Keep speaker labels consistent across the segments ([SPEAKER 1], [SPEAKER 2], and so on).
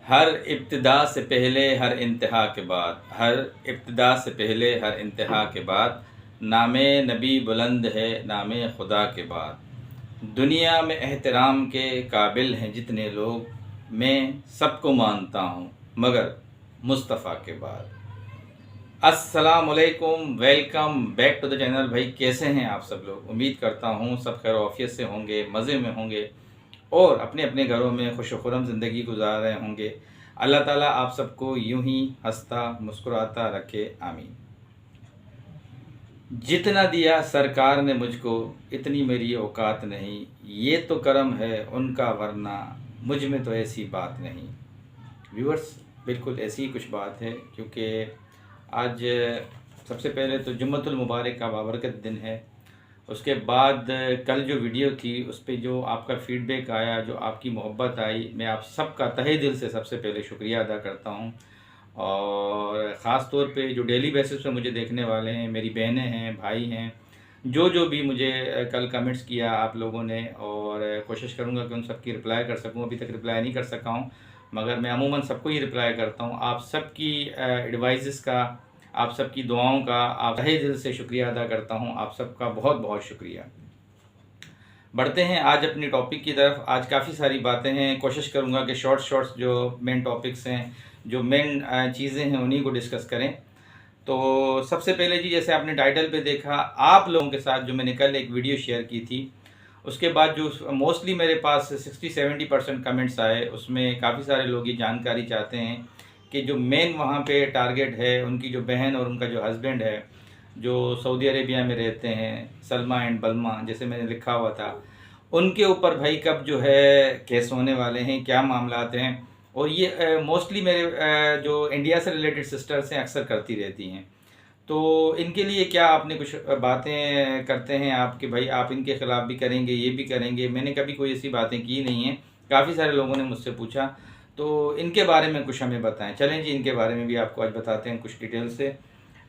[SPEAKER 1] हर इब्तिदा से पहले हर इंतहा के बाद, हर इब्तिदा से पहले हर इंतहा के बाद, नामे नबी बुलंद है नामे खुदा के बाद। दुनिया में एहतराम के काबिल हैं जितने लोग, मैं सबको मानता हूँ मगर मुस्तफ़ा के बाद। अस्सलामुअलैकुम, welcome back to the channel. भाई कैसे हैं आप सब लोग? उम्मीद करता हूँ सब खैर ऑफियत से होंगे, मज़े में होंगे और अपने अपने घरों में खुश खुरम ज़िंदगी गुजार रहे होंगे। अल्लाह ताला आप सबको यूं ही हंसता मुस्कुराता रखे, आमीन। जितना दिया सरकार ने मुझको इतनी मेरी औकात नहीं, ये तो करम है उनका वरना मुझ में तो ऐसी बात नहीं। व्यूअर्स, बिल्कुल ऐसी ही कुछ बात है, क्योंकि आज सबसे पहले तो जुम्मतुल मुबारक का बाबरकत दिन है। उसके बाद कल जो वीडियो थी उस पर जो आपका फ़ीडबैक आया, जो आपकी मोहब्बत आई, मैं आप सबका तहे दिल से सबसे पहले शुक्रिया अदा करता हूँ। और ख़ास तौर पे जो डेली बेसिस पे मुझे देखने वाले हैं, मेरी बहनें हैं, भाई हैं, जो भी मुझे कल कमेंट्स किया आप लोगों ने, और कोशिश करूँगा कि उन सबकी रिप्लाई कर सकूँ। अभी तक रिप्लाई नहीं कर सका हूँ, मगर मैं अमूमन सबको ही रिप्लाई करता हूँ। आप सबकी एडवाइज़ का, आप सबकी दुआओं का आप तहे दिल से शुक्रिया अदा करता हूँ। आप सबका बहुत बहुत शुक्रिया। बढ़ते हैं आज अपनी टॉपिक की तरफ। आज काफ़ी सारी बातें हैं, कोशिश करूँगा कि शॉर्ट्स जो मेन टॉपिक्स हैं, जो मेन चीज़ें हैं, उन्हीं को डिस्कस करें। तो सबसे पहले जी, जैसे आपने टाइटल पे देखा, आप लोगों के साथ जो मैंने कल एक वीडियो शेयर की थी, उसके बाद जो मोस्टली मेरे पास 60-70% कमेंट्स आए, उसमें काफ़ी सारे लोग ये जानकारी चाहते हैं कि जो मेन वहाँ पे टारगेट है, उनकी जो बहन और उनका जो हस्बैंड है, जो सऊदी अरेबिया में रहते हैं, सलमा एंड बलमा जैसे मैंने लिखा हुआ था, उनके ऊपर भाई कब जो है केस होने वाले हैं, क्या मामलात हैं। और ये मोस्टली मेरे जो इंडिया से रिलेटेड सिस्टर्स हैं अक्सर करती रहती हैं। तो इनके लिए क्या आपने कुछ बातें करते हैं आप कि भाई आप इनके ख़िलाफ़ भी करेंगे, ये भी करेंगे? मैंने कभी कोई ऐसी बातें की नहीं हैं। काफ़ी सारे लोगों ने मुझसे पूछा, तो इनके बारे में कुछ हमें बताएं। चलें जी, इनके बारे में भी आपको आज बताते हैं कुछ डिटेल से।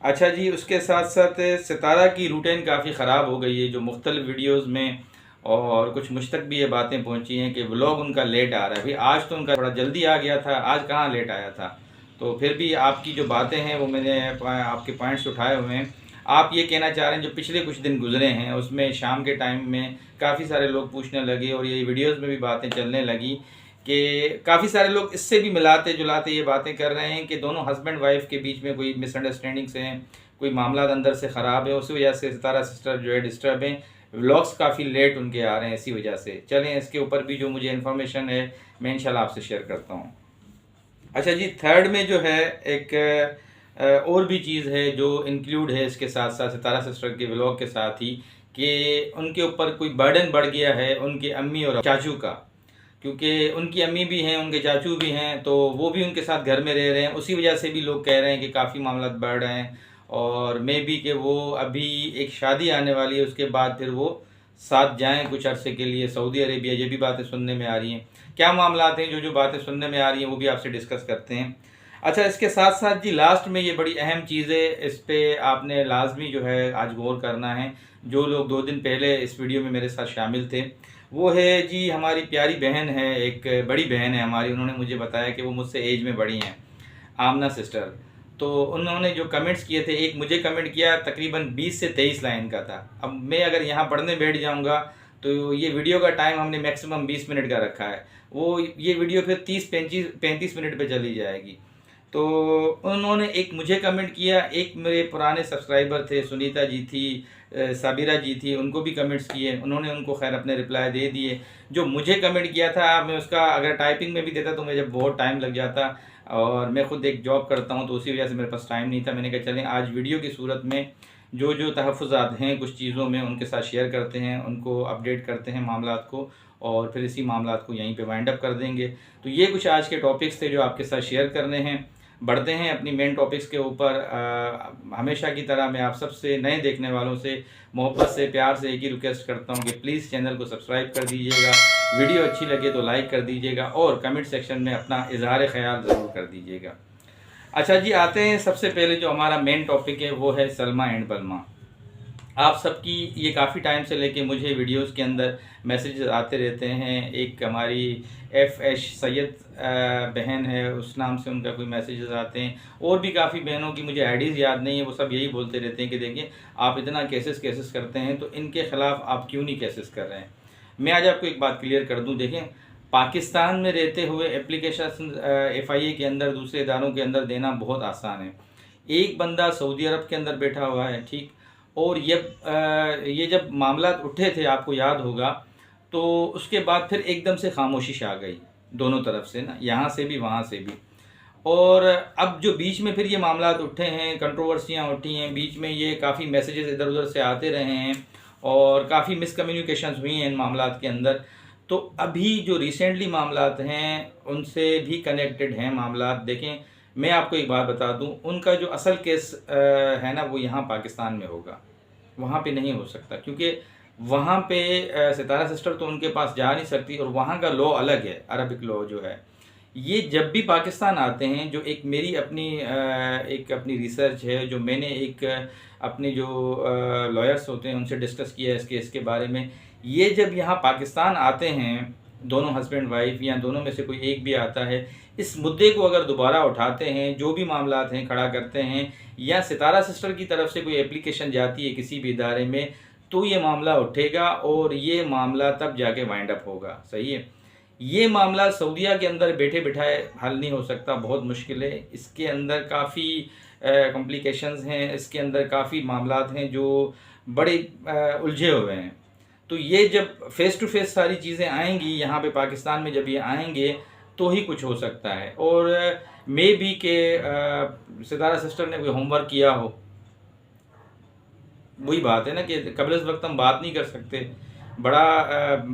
[SPEAKER 1] अच्छा जी, उसके साथ साथ सितारा की रूटीन काफ़ी ख़राब हो गई है, जो मुख्तलिफ वीडियोस में, और कुछ मुझ तक भी ये बातें पहुंची हैं कि व्लॉग उनका लेट आ रहा है। भाई आज तो उनका थोड़ा जल्दी आ गया था, आज कहाँ लेट आया था। तो फिर भी आपकी जो बातें हैं वो मैंने आपके पॉइंट्स उठाए हुए हैं। आप ये कहना चाह रहे हैं जो पिछले कुछ दिन गुजरे हैं उसमें शाम के टाइम में काफ़ी सारे लोग पूछने लगे, और ये वीडियोज़ में भी बातें चलने लगी कि काफ़ी सारे लोग इससे भी मिलाते जुलाते ये बातें कर रहे हैं कि दोनों हस्बैंड वाइफ के बीच में कोई मिसअंडरस्टैंडिंग्स हैं, कोई मामला अंदर से ख़राब है, उसी वजह से सितारा सिस्टर जो है डिस्टर्ब हैं, व्लॉग्स काफ़ी लेट उनके आ रहे हैं इसी वजह से। चलें, इसके ऊपर भी जो मुझे इन्फॉर्मेशन है मैं इंशाल्लाह आपसे शेयर करता हूँ। अच्छा जी, थर्ड में जो है एक और भी चीज़ है जो इंक्लूड है इसके साथ साथ, सितारा सिस्टर के व्लॉग के साथ ही, कि उनके ऊपर कोई बर्डन बढ़ गया है उनके अम्मी और चाचू का, क्योंकि उनकी अम्मी भी हैं, उनके चाचू भी हैं, तो वो भी उनके साथ घर में रह रहे हैं। उसी वजह से भी लोग कह रहे हैं कि काफ़ी मामला बढ़ रहे हैं, और मे भी कि वो अभी एक शादी आने वाली है, उसके बाद फिर वो साथ जाएं कुछ अरसे के लिए सऊदी अरेबिया। ये भी बातें सुनने में आ रही हैं। क्या मामलात हैं जो बातें सुनने में आ रही हैं वो भी आपसे डिस्कस करते हैं। अच्छा, इसके साथ साथ जी लास्ट में ये बड़ी अहम चीज़ है, इस पर आपने लाजमी जो है आज गौर करना है। जो लोग 2 दिन पहले इस वीडियो में मेरे साथ शामिल थे, वो है जी हमारी प्यारी बहन है, एक बड़ी बहन है हमारी। उन्होंने मुझे बताया कि वो मुझसे एज में बड़ी हैं, आमना सिस्टर। तो उन्होंने जो कमेंट्स किए थे, एक मुझे कमेंट किया तकरीबन 20 से 23 लाइन का था। अब मैं अगर यहाँ पढ़ने बैठ जाऊँगा तो ये वीडियो का टाइम हमने मैक्सिमम 20 मिनट का रखा है, वो ये वीडियो फिर 30-35 मिनट पे चली जाएगी। तो उन्होंने एक मुझे कमेंट किया, एक मेरे पुराने सब्सक्राइबर थे, सुनीता जी थी, साबिरा जी थी, उनको भी कमेंट्स किए। उन्होंने उनको खैर अपने रिप्लाई दे दिए। जो मुझे कमेंट किया था, मैं उसका अगर टाइपिंग में भी देता तो मुझे बहुत टाइम लग जाता, और मैं खुद एक जॉब करता हूं तो उसी वजह से मेरे पास टाइम नहीं था। मैंने कहा चलें आज वीडियो की सूरत में जो तहफ़्फ़ुज़ात हैं कुछ चीज़ों में उनके साथ शेयर करते हैं, उनको अपडेट करते हैं मामलात को, और फिर इसी मामलात को यहीं पे वाइंड अप कर देंगे। तो ये कुछ आज के टॉपिक्स थे जो आपके साथ शेयर करने हैं। बढ़ते हैं अपनी मेन टॉपिक्स के ऊपर। हमेशा की तरह मैं आप सबसे, नए देखने वालों से मोहब्बत से, प्यार से एक ही रिक्वेस्ट करता हूं कि प्लीज़ चैनल को सब्सक्राइब कर दीजिएगा, वीडियो अच्छी लगे तो लाइक कर दीजिएगा, और कमेंट सेक्शन में अपना इज़हार ख़याल ज़रूर कर दीजिएगा। अच्छा जी, आते हैं सबसे पहले जो हमारा मेन टॉपिक है वो है सलमा एंड बलमा। आप सबकी ये काफ़ी टाइम से लेके मुझे वीडियोस के अंदर मैसेजेस आते रहते हैं। एक हमारी एफ सैयद बहन है, उस नाम से उनका कोई मैसेजेस आते हैं, और भी काफ़ी बहनों की मुझे आईडीज़ याद नहीं है। वो सब यही बोलते रहते हैं कि देखिए आप इतना केसेस करते हैं तो इनके ख़िलाफ़ आप क्यों नहीं केसेस कर रहे हैं। मैं आज आपको एक बात क्लियर कर दूं। देखें, पाकिस्तान में रहते हुए एप्लीकेशन FIA के अंदर, दूसरे इदारों के अंदर देना बहुत आसान है। एक बंदा सऊदी अरब के अंदर बैठा हुआ है, ठीक, और ये जब मामला उठे थे, आपको याद होगा, तो उसके बाद फिर एकदम से खामोशी छा गई दोनों तरफ से ना, यहाँ से भी वहाँ से भी। और अब जो बीच में फिर ये मामला उठे हैं, कंट्रोवर्सियाँ उठी हैं, बीच में ये काफ़ी मैसेजेस इधर उधर से आते रहे हैं और काफ़ी मिसकम्युनिकेशंस हुई हैं इन मामलात के अंदर। तो अभी जो रिसेंटली मामलात हैं उनसे भी कनेक्टेड हैं मामलात। देखें, मैं आपको एक बात बता दूं, उनका जो असल केस है ना, वो यहाँ पाकिस्तान में होगा, वहाँ पे नहीं हो सकता, क्योंकि वहाँ पे सितारा सिस्टर तो उनके पास जा नहीं सकती, और वहाँ का लॉ अलग है, अरबिक लॉ जो है। ये जब भी पाकिस्तान आते हैं, जो एक मेरी अपनी रिसर्च है, जो मैंने एक अपने जो लॉयर्स होते हैं उनसे डिस्कस किया है इस केस के बारे में, ये जब यहाँ पाकिस्तान आते हैं, दोनों हस्बैंड वाइफ या दोनों में से कोई एक भी आता है, इस मुद्दे को अगर दोबारा उठाते हैं, जो भी मामलात हैं खड़ा करते हैं, या सितारा सिस्टर की तरफ से कोई एप्लीकेशन जाती है किसी भी इदारे में, तो ये मामला उठेगा और ये मामला तब जाके वाइंड अप होगा। सही है। ये मामला सऊदीया के अंदर बैठे बिठाए हल नहीं हो सकता, बहुत मुश्किल है। इसके अंदर काफ़ी कॉम्प्लिकेशंस हैं, इसके अंदर काफ़ी मामलात हैं जो बड़े उलझे हुए हैं। तो ये जब फेस टू फेस सारी चीज़ें आएंगी यहाँ पे पाकिस्तान में, जब ये आएंगे तो ही कुछ हो सकता है। और मे बी के सितारा सिस्टर ने कोई होमवर्क किया हो। वही बात है ना कि कबल इस वक्त हम बात नहीं कर सकते, बड़ा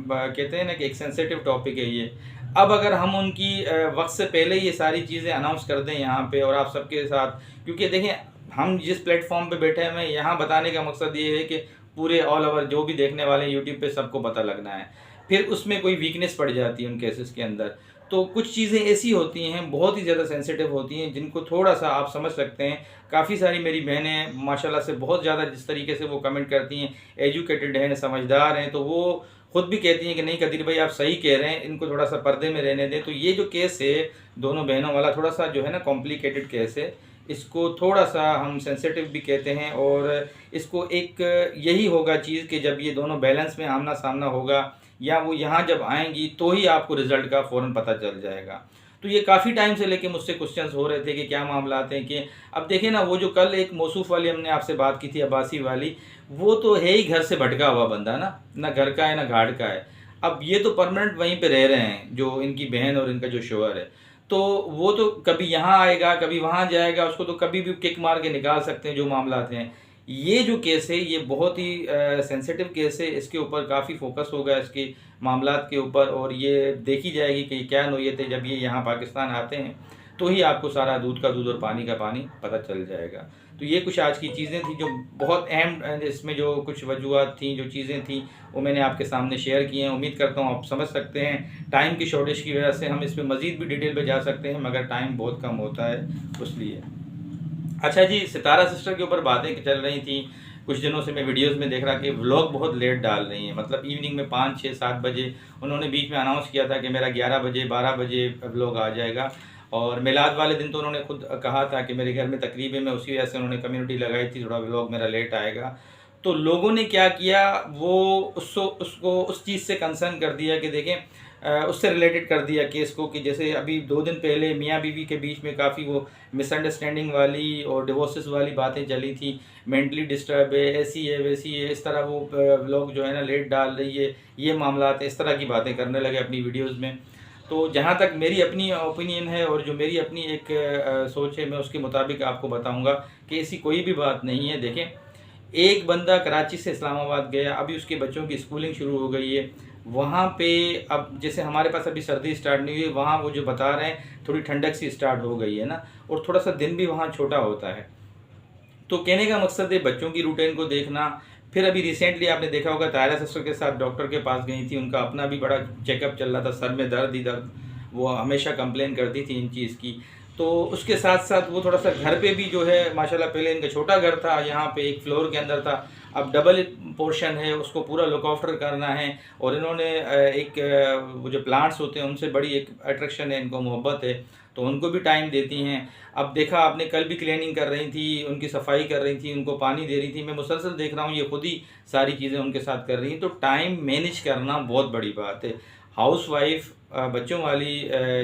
[SPEAKER 1] कहते हैं ना कि एक सेंसिटिव टॉपिक है ये। अब अगर हम उनकी वक्त से पहले ये सारी चीज़ें अनाउंस कर दें यहाँ पे और आप सबके साथ, क्योंकि देखें हम जिस प्लेटफॉर्म पे बैठे हैं, यहाँ बताने का मकसद ये है कि पूरे ऑल ओवर जो भी देखने वाले यूट्यूब पे सबको पता लगना है। फिर उसमें कोई वीकनेस पड़ जाती है उन केसेस के अंदर, तो कुछ चीज़ें ऐसी होती हैं बहुत ही ज़्यादा सेंसिटिव होती हैं, जिनको थोड़ा सा आप समझ सकते हैं। काफ़ी सारी मेरी बहनें माशाल्लाह से बहुत ज़्यादा जिस तरीके से वो कमेंट करती हैं, एजुकेटेड हैं, समझदार हैं, तो वो खुद भी कहती हैं कि नहीं कदीर भाई आप सही कह रहे हैं, इनको थोड़ा सा पर्दे में रहने दें। तो ये जो केस है दोनों बहनों वाला, थोड़ा सा जो है ना कॉम्प्लिकेटेड केस है, इसको थोड़ा सा हम सेंसिटिव भी कहते हैं। और इसको एक यही होगा चीज़ कि जब ये दोनों बैलेंस में आमना सामना होगा, या वो यहाँ जब आएंगी तो ही आपको रिज़ल्ट का फ़ौरन पता चल जाएगा। तो ये काफ़ी टाइम से लेके मुझसे क्वेश्चंस हो रहे थे कि क्या मामला आते हैं कि अब देखें ना, वो जो कल एक मौसूफ वाली हमने आपसे बात की थी, अब्बासी वाली, वो तो है ही घर से भटका हुआ बंदा ना घर का है ना घाट का है। अब ये तो परमानेंट वहीं पे रह रहे हैं, जो इनकी बहन और इनका जो शोहर है, तो वो तो कभी यहाँ आएगा कभी वहाँ जाएगा, उसको तो कभी भी किक मार के निकाल सकते हैं जो मामलात हैं। ये जो केस है ये बहुत ही सेंसिटिव केस है, इसके ऊपर काफ़ी फोकस होगा इसके मामलात के ऊपर, और ये देखी जाएगी कि क्या नोयत है। जब ये यहाँ पाकिस्तान आते हैं तो ही आपको सारा दूध का दूध और पानी का पानी पता चल जाएगा। तो ये कुछ आज की चीज़ें थी जो बहुत अहम, इसमें जो कुछ वजूहत थी, जो चीज़ें थी, वो मैंने आपके सामने शेयर की हैं। उम्मीद करता हूँ आप समझ सकते हैं। टाइम की शॉर्टेज की वजह से हम इस पर मज़ीद भी डिटेल पे जा सकते हैं, मगर टाइम बहुत कम होता है उसलिए। अच्छा जी, सितारा सिस्टर के ऊपर बातें चल रही थी। कुछ दिनों से मैं वीडियोस में देख रहा कि व्लॉग बहुत लेट डाल रही हैं, मतलब इवनिंग में 5, 6, 7 बजे। उन्होंने बीच में अनाउंस किया था कि मेरा 11 बजे 12 बजे व्लॉग आ जाएगा, और मिलाद वाले दिन तो उन्होंने खुद कहा था कि मेरे घर में तकरीब है, मैं उसी वजह से उन्होंने कम्युनिटी लगाई थी, थोड़ा व्लॉग मेरा लेट आएगा। तो लोगों ने क्या किया, वो उसको उस चीज़ से कंसर्न कर दिया कि देखें, उससे रिलेटेड कर दिया केस को, कि जैसे अभी 2 दिन पहले मियाँ बीवी के बीच में काफ़ी वो मिसअंडरस्टैंडिंग वाली और डिवोर्सेस वाली बातें चली थी, मेंटली डिस्टर्ब है, ऐसी है वैसी है, इस तरह वो लोग जो है ना लेट डाल रही है, ये मामला है, इस तरह की बातें करने लगे अपनी वीडियोज़ में। तो जहाँ तक मेरी अपनी ओपिनियन है और जो मेरी अपनी एक सोच है, मैं उसके मुताबिक आपको बताऊँगा कि ऐसी कोई भी बात नहीं है। देखें, एक बंदा कराची से इस्लामाबाद गया, अभी उसके बच्चों की स्कूलिंग शुरू हो गई है वहाँ पे। अब जैसे हमारे पास अभी सर्दी स्टार्ट नहीं हुई, वहाँ वो जो बता रहे हैं थोड़ी ठंडक सी स्टार्ट हो गई है ना, और थोड़ा सा दिन भी वहाँ छोटा होता है। तो कहने का मकसद है बच्चों की रूटीन को देखना। फिर अभी रिसेंटली आपने देखा होगा तायरा सिस्टर के साथ डॉक्टर के पास गई थी, उनका अपना भी बड़ा चेकअप चल रहा था, सर में दर्द ही दर्द, वो हमेशा कंप्लेन करती थी इन चीज़ की। तो उसके साथ साथ वो थोड़ा सा घर पे भी जो है माशाल्लाह, पहले इनका छोटा घर था, यहाँ पे एक फ्लोर के अंदर था, अब डबल पोर्शन है, उसको पूरा लुक आफ्टर करना है। और इन्होंने वो जो प्लांट्स होते हैं उनसे बड़ी एक अट्रैक्शन है इनको, मोहब्बत है, तो उनको भी टाइम देती हैं। अब देखा आपने, कल भी क्लीनिंग कर रही थी, उनकी सफाई कर रही थी, उनको पानी दे रही थी, मैं मुसलसल देख रहा हूँ ये खुद ही सारी चीज़ें उनके साथ कर रही हैं। तो टाइम मैनेज करना बहुत बड़ी बात है। हाउस वाइफ, बच्चों वाली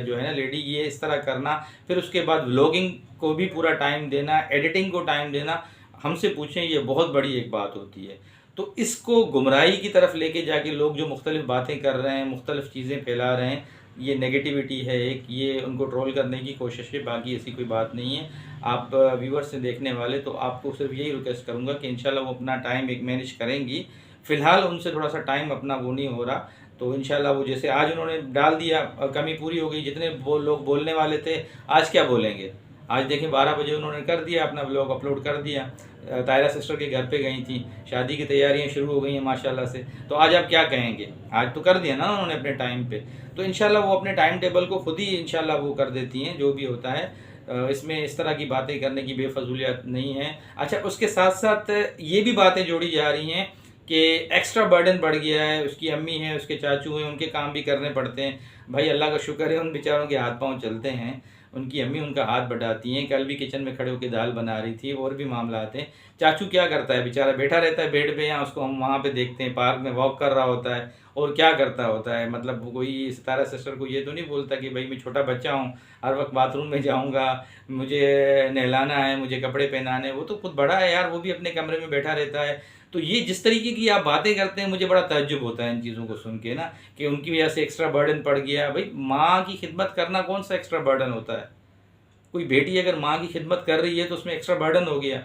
[SPEAKER 1] जो है ना लेडी, ये इस तरह करना, फिर उसके बाद व्लॉगिंग को भी पूरा टाइम देना, एडिटिंग को टाइम देना, हमसे पूछें ये बहुत बड़ी एक बात होती है। तो इसको गुमराही की तरफ लेके जाके लोग जो मुख्तलिफ बातें कर रहे हैं, मुख्तलिफ चीज़ें फैला रहे हैं, ये नेगेटिविटी है एक, ये उनको ट्रोल करने की कोशिश है, बाकी ऐसी कोई बात नहीं है। आप व्यूवर्स से देखने वाले, तो आपको सिर्फ यही रिक्वेस्ट करूँगा कि इंशाल्लाह वो अपना टाइम एक मैनेज करेंगी। फ़िलहाल उनसे थोड़ा सा टाइम अपना वो नहीं हो रहा, तो इंशाल्लाह वो जैसे आज उन्होंने डाल दिया, कमी पूरी हो गई। जितने लोग बोलने वाले थे, आज क्या बोलेंगे? आज देखें 12 बजे उन्होंने कर दिया, अपना ब्लॉग अपलोड कर दिया। तायरा सिस्टर के घर पे गई थी, शादी की तैयारियां शुरू हो गई हैं माशाल्लाह से, तो आज आप क्या कहेंगे? आज तो कर दिया ना उन्होंने अपने टाइम पे, तो इंशाल्लाह वो अपने टाइम टेबल को खुद ही इंशाल्लाह वो कर देती हैं, जो भी होता है। इसमें इस तरह की बातें करने की बेफजूलियत नहीं है। अच्छा, उसके साथ साथ ये भी बातें जोड़ी जा रही हैं कि एक्स्ट्रा बर्डन बढ़ गया है, उसकी अम्मी हैं, उसके चाचू हैं, उनके काम भी करने पड़ते हैं। भाई अल्लाह का शुक्र है, उन बेचारों के हाथ पाँव चलते हैं, उनकी अम्मी उनका हाथ बढ़ाती हैं। कल भी किचन में खड़े होकर दाल बना रही थी, और भी मामला हैं। चाचू क्या करता है बेचारा, बैठा रहता है बेड पे, या उसको हम वहाँ पे देखते हैं पार्क में वॉक कर रहा होता है, और क्या करता होता है। मतलब कोई सितारा सिस्टर को ये तो नहीं बोलता कि भाई मैं छोटा बच्चा हूँ, हर वक्त बाथरूम में जाऊँगा, मुझे नहलाना है, मुझे कपड़े पहनाने हैं। वो तो खुद बड़ा है यार, वो भी अपने कमरे में बैठा रहता है। तो ये जिस तरीके की आप बातें करते हैं, मुझे बड़ा तअज्जुब होता है इन चीज़ों को सुन के ना, कि उनकी वजह से एक्स्ट्रा बर्डन पड़ गया। भाई माँ की खिदमत करना कौन सा एक्स्ट्रा बर्डन होता है? कोई बेटी अगर माँ की खिदमत कर रही है तो उसमें एक्स्ट्रा बर्डन हो गया।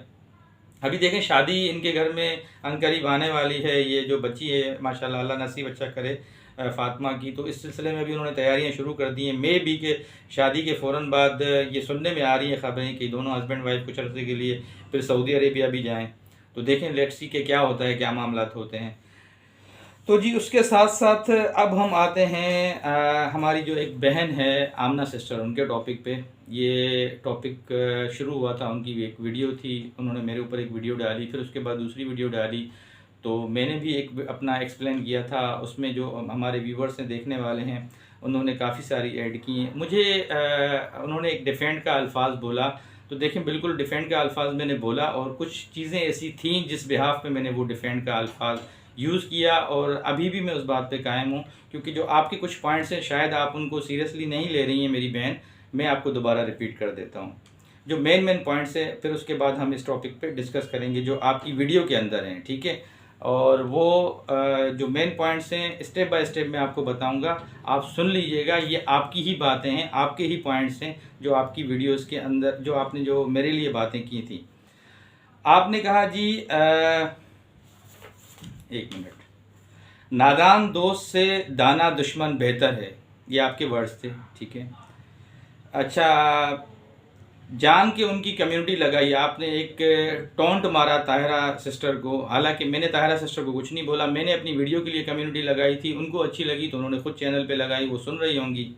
[SPEAKER 1] अभी देखें, शादी इनके घर में अनकरीब आने वाली है, ये जो बच्ची है माशाल्लाह, अल्लाह नसीब अच्छा करे फ़ातिमा की, तो इस सिलसिले में भी उन्होंने तैयारियां शुरू कर दी हैं। मे बी के शादी के फ़ौरन बाद ये सुनने में आ रही है खबरें कि दोनों हस्बैंड वाइफ कुछ अर्से के लिए फिर सऊदी अरेबिया भी जाएँ। तो देखें, लेट्स सी के क्या होता है, क्या मामला होते हैं। तो जी, उसके साथ साथ अब हम आते हैं हमारी जो एक बहन है आमना सिस्टर, उनके टॉपिक पे। ये टॉपिक शुरू हुआ था, उनकी एक वीडियो थी, उन्होंने मेरे ऊपर एक वीडियो डाली, फिर उसके बाद दूसरी वीडियो डाली, तो मैंने भी एक अपना एक्सप्लेन किया था। उसमें जो हमारे व्यूवर्स हैं, देखने वाले हैं, उन्होंने काफ़ी सारी ऐड की हैं। मुझे उन्होंने एक डिफेंड का अल्फाज बोला, तो देखें बिल्कुल डिफेंड का अल्फाज मैंने बोला, और कुछ चीज़ें ऐसी थीं जिस बिहाफ पे मैंने वो डिफेंड का अल्फाज यूज़ किया, और अभी भी मैं उस बात पे कायम हूँ। क्योंकि जो आपके कुछ पॉइंट्स हैं, शायद आप उनको सीरियसली नहीं ले रही हैं मेरी बहन, मैं आपको दोबारा रिपीट कर देता हूँ जो मेन पॉइंट्स हैं, फिर उसके बाद हम इस टॉपिक पे डिस्कस करेंगे जो आपकी वीडियो के अंदर हैं, ठीक है। और वो जो मेन पॉइंट्स हैं स्टेप बाय स्टेप मैं आपको बताऊंगा, आप सुन लीजिएगा। ये आपकी ही बातें हैं, आपके ही पॉइंट्स हैं, जो आपकी वीडियोस के अंदर जो आपने जो मेरे लिए बातें की थी। आपने कहा जी, एक मिनट, नादान दोस्त से दाना दुश्मन बेहतर है, ये आपके वर्ड्स थे, ठीक है। अच्छा, जान के उनकी कम्युनिटी लगाई, आपने एक टोंट मारा ताहिरा सिस्टर को। हालांकि मैंने ताहिरा सिस्टर को कुछ नहीं बोला, मैंने अपनी वीडियो के लिए कम्युनिटी लगाई थी, उनको अच्छी लगी तो उन्होंने खुद चैनल पे लगाई, वो सुन रही होंगी।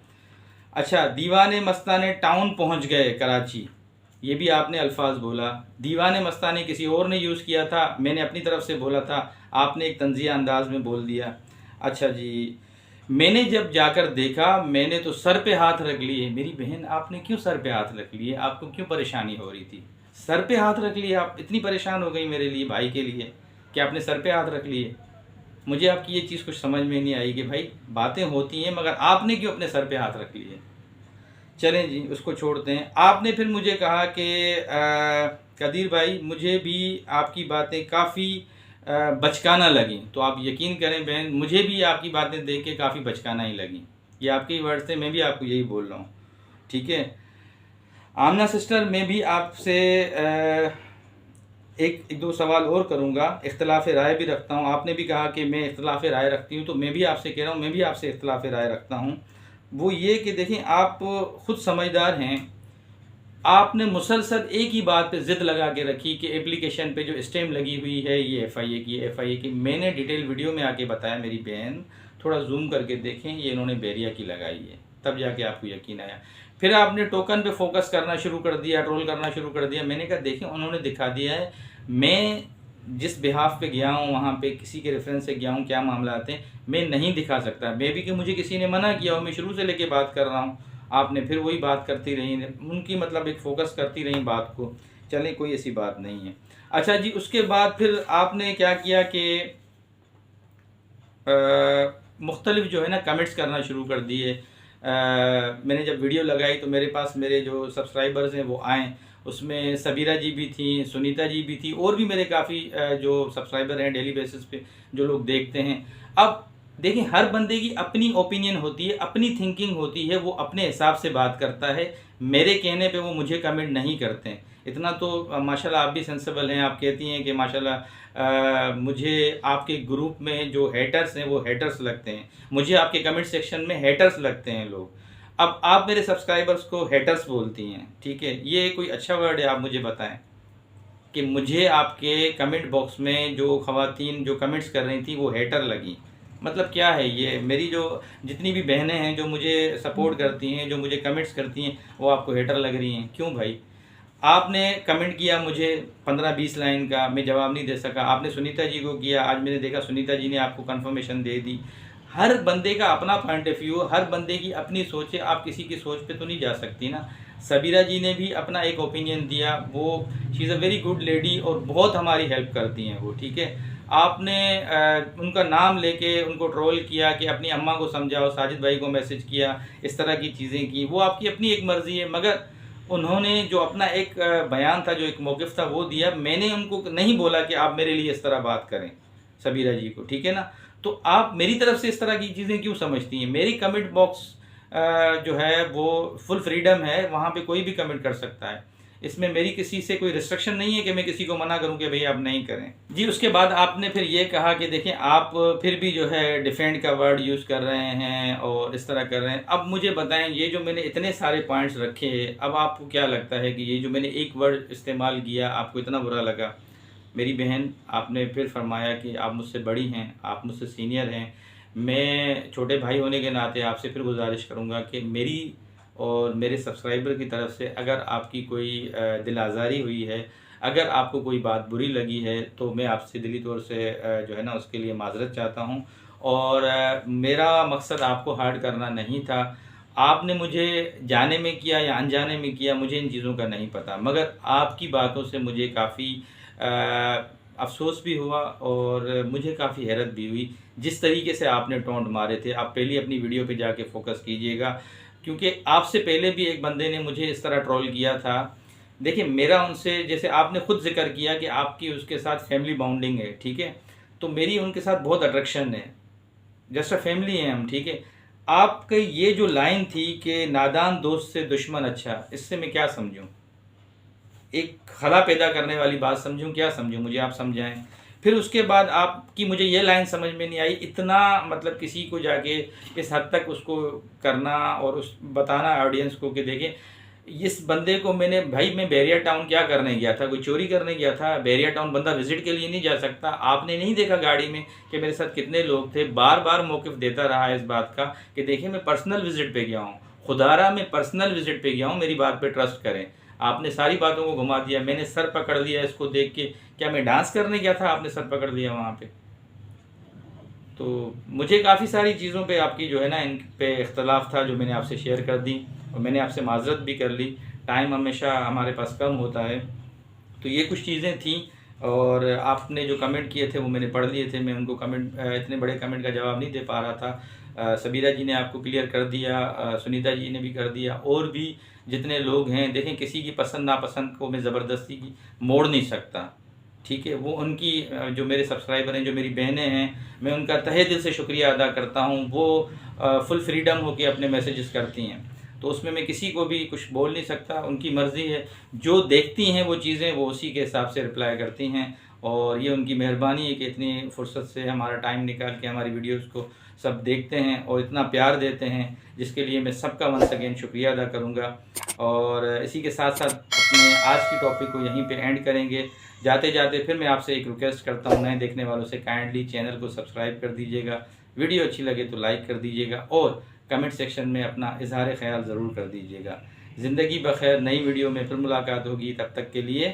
[SPEAKER 1] अच्छा, दीवाने मस्ताने टाउन पहुंच गए कराची, ये भी आपने अल्फाज बोला। दीवाने मस्ताने किसी और ने यूज़ किया था, मैंने अपनी तरफ से बोला था, आपने एक तंजिया अंदाज में बोल दिया। अच्छा जी, मैंने जब जाकर देखा, मैंने तो सर पे हाथ रख लिए। मेरी बहन, आपने क्यों सर पे हाथ रख लिए? आपको क्यों परेशानी हो रही थी? सर पे हाथ रख लिए? आप इतनी परेशान हो गई मेरे लिए, भाई के लिए, कि आपने सर पे हाथ रख लिए? मुझे आपकी ये चीज़ कुछ समझ में नहीं आई कि भाई बातें होती हैं, मगर आपने क्यों अपने सर पे हाथ रख लिए? चलें जी, उसको छोड़ते हैं। आपने फिर मुझे कहा कि कदीर भाई, मुझे भी आपकी बातें काफ़ी बचकाना लगी। तो आप यकीन करें बहन, मुझे भी आपकी बातें देख के काफ़ी बचकाना ही लगी। ये आपके ही वर्ड थे, मैं भी आपको यही बोल रहा हूँ, ठीक है। आमना सिस्टर, मैं भी आपसे एक दो सवाल और करूँगा, इख्तलाफ राय भी रखता हूँ। आपने भी कहा कि मैं इख्तलाफ राय रखती हूँ, तो मैं भी आपसे कह रहा हूँ, मैं भी आपसे इख्तलाफ राय रखता हूँ। वो ये कि देखें, आप ख़ुद समझदार हैं, आपने मुसलसल एक ही बात पे ज़िद लगा के रखी कि एप्लीकेशन पे जो स्टैम्प लगी हुई है ये FIA की, FIA की। मैंने डिटेल वीडियो में आके बताया, मेरी बहन थोड़ा जूम करके देखें, ये इन्होंने बैरिया की लगाई है, तब जाके आपको यकीन आया। फिर आपने टोकन पे फोकस करना शुरू कर दिया, ट्रोल करना शुरू कर दिया। मैंने कहा देखिए उन्होंने दिखा दिया है, मैं जिस बिहाफ पे गया हूँ वहाँ पे किसी के रेफरेंस से गया हूँ, क्या मामला आते हैं मैं नहीं दिखा सकता। मे भी कि मुझे किसी ने मना किया हो, मैं शुरू से लेके बात कर रहा हूँ, आपने फिर वही बात करती रही, उनकी मतलब एक फोकस करती रही बात को। चलें कोई ऐसी बात नहीं है। अच्छा जी, उसके बाद फिर आपने क्या किया कि मुख्तलिफ जो है ना कमेंट्स करना शुरू कर दिए। मैंने जब वीडियो लगाई तो मेरे पास मेरे जो सब्सक्राइबर्स हैं वो आए, उसमें सबीरा जी भी थी, सुनीता जी भी थी, और भी मेरे काफ़ी जो सब्सक्राइबर हैं डेली बेसिस पे जो लोग देखते हैं। अब देखिए हर बंदे की अपनी ओपिनियन होती है, अपनी थिंकिंग होती है, वो अपने हिसाब से बात करता है। मेरे कहने पे वो मुझे कमेंट नहीं करते हैं। इतना तो माशाल्लाह आप भी सेंसिबल हैं, आप कहती हैं कि माशाल्लाह मुझे आपके ग्रुप में जो हेटर्स हैं वो हेटर्स लगते हैं, मुझे आपके कमेंट सेक्शन में हेटर्स लगते हैं लोग। अब आप मेरे सब्सक्राइबर्स को हेटर्स बोलती हैं, ठीक है, ये कोई अच्छा वर्ड है? आप मुझे बताएं कि मुझे आपके कमेंट बॉक्स में जो ख़वातीन जो कमेंट्स कर रही थी वो हेटर लगी, मतलब क्या है ये? मेरी जो जितनी भी बहनें हैं जो मुझे सपोर्ट करती हैं, जो मुझे कमेंट्स करती हैं, वो आपको हेटर लग रही हैं? क्यों भाई? आपने कमेंट किया मुझे 15-20 लाइन का, मैं जवाब नहीं दे सका। आपने सुनीता जी को किया, आज मैंने देखा सुनीता जी ने आपको कंफर्मेशन दे दी। हर बंदे का अपना पॉइंट ऑफ व्यू, हर बंदे की अपनी सोच है, आप किसी की सोच पे तो नहीं जा सकती ना। सबीरा जी ने भी अपना एक ओपिनियन दिया, वो she is a very good lady और बहुत हमारी हेल्प करती हैं वो, ठीक है। आपने उनका नाम लेके उनको ट्रोल किया कि अपनी अम्मा को समझाओ, साजिद भाई को मैसेज किया, इस तरह की चीज़ें की, वो आपकी अपनी एक मर्ज़ी है। मगर उन्होंने जो अपना एक बयान था, जो एक मौक़िफ़ था वो दिया। मैंने उनको नहीं बोला कि आप मेरे लिए इस तरह बात करें, सबीरा जी को, ठीक है ना। तो आप मेरी तरफ से इस तरह की चीज़ें क्यों समझती हैं? मेरी कमेंट बॉक्स जो है वो फुल फ्रीडम है, वहाँ पे कोई भी कमेंट कर सकता है। इसमें मेरी किसी से कोई रिस्ट्रिक्शन नहीं है कि मैं किसी को मना करूं कि भाई आप नहीं करें जी। उसके बाद आपने फिर ये कहा कि देखें आप फिर भी जो है डिफेंड का वर्ड यूज़ कर रहे हैं और इस तरह कर रहे हैं। अब मुझे बताएं, ये जो मैंने इतने सारे पॉइंट्स रखे, अब आपको क्या लगता है कि ये जो मैंने एक वर्ड इस्तेमाल किया आपको इतना बुरा लगा? मेरी बहन, आपने फिर फरमाया कि आप मुझसे बड़ी हैं, आप मुझसे सीनियर हैं, मैं छोटे भाई होने के नाते आपसे फिर गुजारिश करूँगा कि मेरी और मेरे सब्सक्राइबर की तरफ से अगर आपकी कोई दिल आज़ारी हुई है, अगर आपको कोई बात बुरी लगी है, तो मैं आपसे दिली तौर से जो है ना उसके लिए माज़रत चाहता हूँ। और मेरा मकसद आपको हर्ट करना नहीं था। आपने मुझे जाने में किया या अनजाने में किया, मुझे इन चीज़ों का नहीं पता, मगर आपकी बातों से मुझे काफ़ी अफ़सोस भी हुआ और मुझे काफ़ी हैरत भी हुई। जिस तरीके से आपने टोंट मारे थे, आप पहले अपनी वीडियो पे जाके फ़ोकस कीजिएगा, क्योंकि आपसे पहले भी एक बंदे ने मुझे इस तरह ट्रोल किया था। देखिए मेरा उनसे, जैसे आपने खुद ज़िक्र किया कि आपकी उसके साथ फैमिली बॉन्डिंग है, ठीक है, तो मेरी उनके साथ बहुत अट्रैक्शन है, जस्ट अ फैमिली हैं हम, ठीक है। आपकी ये जो लाइन थी कि नादान दोस्त से दुश्मन अच्छा, इससे मैं क्या समझूं? एक खला पैदा करने वाली बात समझूं, क्या समझूं? मुझे आप समझाएं। फिर उसके बाद आपकी मुझे ये लाइन समझ में नहीं आई, इतना मतलब किसी को जाके इस हद तक उसको करना और उस बताना ऑडियंस को कि देखें इस बंदे को मैंने, भाई मैं बैरिया टाउन क्या करने गया था? कोई चोरी करने गया था? बैरिया टाउन बंदा विजिट के लिए नहीं जा सकता? आपने नहीं देखा गाड़ी में कि मेरे साथ कितने लोग थे? बार बार मौक़िफ़ देता रहा है इस बात का कि देखिए मैं पर्सनल विजिट पे गया हूँ, खुदारा मैं पर्सनल विजिट पे गया हूँ, मेरी बात पे ट्रस्ट करें। आपने सारी बातों को घुमा दिया, मैंने सर पकड़ लिया इसको देख के। क्या मैं डांस करने गया था? आपने सर पकड़ लिया वहाँ पे। तो मुझे काफ़ी सारी चीज़ों पे आपकी जो है ना इन पे इख्तलाफ था, जो मैंने आपसे शेयर कर दी और मैंने आपसे माज़रत भी कर ली। टाइम हमेशा हमारे पास कम होता है, तो ये कुछ चीज़ें थी। और आपने जो कमेंट किए थे वो मैंने पढ़ लिए थे, मैं उनको कमेंट इतने बड़े कमेंट का जवाब नहीं दे पा रहा था। सबीरा जी ने आपको क्लियर कर दिया, सुनीता जी ने भी कर दिया, और भी जितने लोग हैं। देखें किसी की पसंद नापसंद को मैं ज़बरदस्ती की मोड़ नहीं सकता, ठीक है। वो उनकी जो मेरे सब्सक्राइबर हैं, जो मेरी बहनें हैं, मैं उनका तहे दिल से शुक्रिया अदा करता हूँ। वो फुल फ्रीडम हो के अपने मैसेजेस करती हैं, तो उसमें मैं किसी को भी कुछ बोल नहीं सकता, उनकी मर्ज़ी है। जो देखती हैं वो चीज़ें वो उसी के हिसाब से रिप्लाई करती हैं, और ये उनकी मेहरबानी है कि इतनी फुर्सत से हमारा टाइम निकाल के हमारी वीडियोस को सब देखते हैं और इतना प्यार देते हैं, जिसके लिए मैं सबका वंस अगेन शुक्रिया अदा करूँगा। और इसी के साथ साथ अपने आज की टॉपिक को यहीं पे एंड करेंगे। जाते जाते फिर मैं आपसे एक रिक्वेस्ट करता हूँ, नए देखने वालों से, काइंडली चैनल को सब्सक्राइब कर दीजिएगा, वीडियो अच्छी लगे तो लाइक कर दीजिएगा, और कमेंट सेक्शन में अपना इजहार ख्याल ज़रूर कर दीजिएगा। ज़िंदगी बखैर, नई वीडियो में फिर मुलाकात होगी, तब तक के लिए